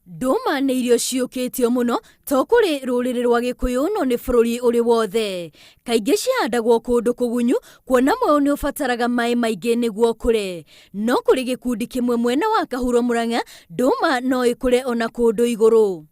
Nduma nĩ irio ciũkĩtio mũno to kũrĩ rũrĩrĩ rwa Gĩkũyũ no nĩ bũrũri ũrĩ wothe. Kaingĩ cihandagwo kũndũ kũgunyu kuona muoyo nĩ ũbataraga maĩ maingĩ nĩguo kũre. No kũrĩ gĩkundi kĩmwe mwena wa Kahuro Mũrang'a, nduma no ĩkũre ona kũndũ igũrũ.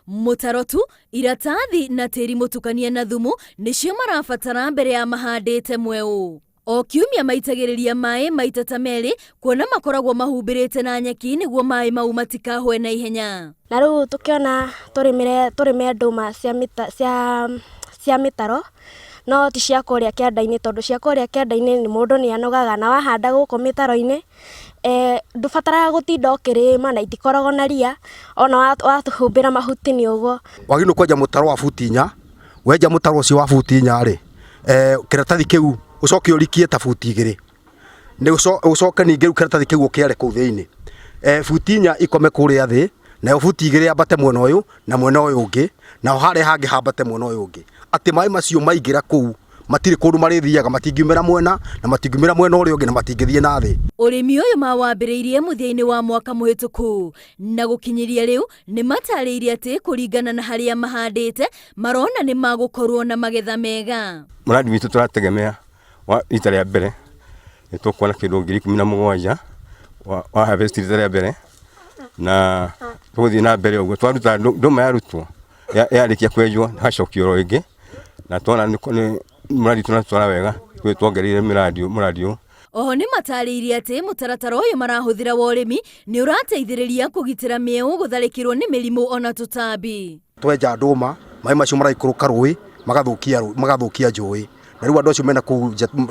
Mũtaro tu, iratathi na tĩri mũtukanie na thumu nĩcio marabatara mbere ya mahandĩte mweũ. O kiumia maitagĩrĩria maĩ maita ta merĩ kuona makoragwo mahumbĩrĩte na nyeki nĩguo maĩ mau matikahwe na ihenya. Na rĩu tũkĩona tũrĩme ndũma cia mĩtaro no ti cia kũrĩa kĩanda-inĩ, tondũ cia kũrĩa kĩanda-inĩ mũndũ nĩ anogaga, na wahanda gũkũ mĩtaro-inĩ ndũbataraga gũtinda ũkĩrĩma na itikoragwo na ria, ona watuhumbĩra mahuti nĩ ũguo. Wagĩrĩirwo kwenja mũtaro wa buti 4, wenja mũtaro ũcio wa buti 4 rĩ, kĩratathi kĩu ucoke ũrikie ta buti 2, ucoke ningĩ rĩu kĩratathi kĩu ũkĩare kũu thĩinĩ, buti 4 ikome kũrĩa thĩ, nayo buti 2 yambate mwena ũyũ na mwena ũyũ ũngĩ, na harĩa hangĩ hambate mwena ũyũ ũngĩ, atĩ maĩ macio maingĩra kũu matirĩ kũndũ marĩthiaga, matingiumĩra mwena na matingiumĩra mwena ũrĩa ũngĩ na matingĩthiĩ na thĩ. Ũrĩmi ũyũ mawambĩrĩirie mũthia-inĩ wa mwaka mũhĩtũku na gũkinyĩria rĩu nĩ matarĩirie atĩ kũringana na harĩa mahandĩte marona nĩ magũkorwo na magetha mega. Mũrandi witũ tũrategemea rita rĩa mbere nĩ tũkuona kĩndũ 17,000 wa harvest rita rĩa mbere, na tũgũthiĩ na mbere ũguo. Twaruta ndũma yarutwo yarĩkia kwenjwo hacokio oro ĩngĩ, na tuona nĩ mũrandi tunatwara wega twongereire mũrandi ũyũ. Oho nĩ matarĩirie atĩ mũtaratara ũyũ marahũthĩra wa ũrĩmi nĩ ũrateithĩrĩria kũgitĩra mĩeũ gũtharĩkĩrwo nĩ mĩrimũ ona tũtambi. Twenja ndũma maĩ macio maraikũrũka rũĩ magathũkia njũĩ, na rĩu andũ acio mena kũu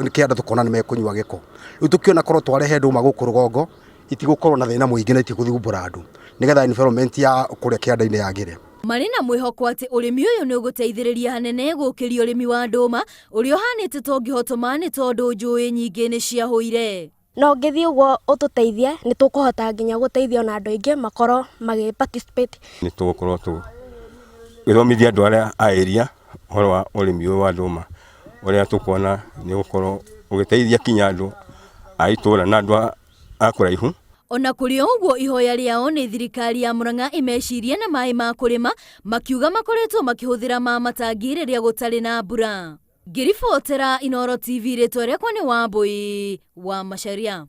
kĩanda tũkona nĩ mekũnyua gĩko. Rĩu tũkĩona korwo twarehe ndũma gũkũ rũgongo itigũkorwo na thĩna mũingĩ na itigũthumbũra andũ, nĩgetha environment ya kũrĩa kĩanda-inĩ yagĩre. Marĩ na mwĩhoko atĩ ũrĩmi ũyũ nĩ ũgũteithĩrĩria hanene gũkĩria ũrĩmi wa ndũma ũrĩa ũhanĩte to ngĩhotoma nĩ tondũ njũĩ nyingĩ nĩ ciahũire. No ngĩthiĩ ũguo ũtũteithie nĩ tũkũhota nginya gũteithia ona andũ aingĩ makorwo participate. Nĩ tũgũkorwo tũgĩthomithia andũ arĩa a area ũhoro wa ũrĩmi ũyũ wa ndũma, ũrĩa tũkuona nĩ gũkorwo ũgĩteithia kinya andũ a itũũra na andũ a kũraihu. Ona kũrĩ ũguo ihoya rĩao nĩ thirikari ya Mũrang'a imecirie na maĩ ma kũrĩma, makiuga makoretwo makĩhũthĩra ma matangi rĩrĩa gũtarĩ na mbura. Ngĩribotera Inooro TV, rĩtwa rĩakwa nĩ Wambũi wa Macharia.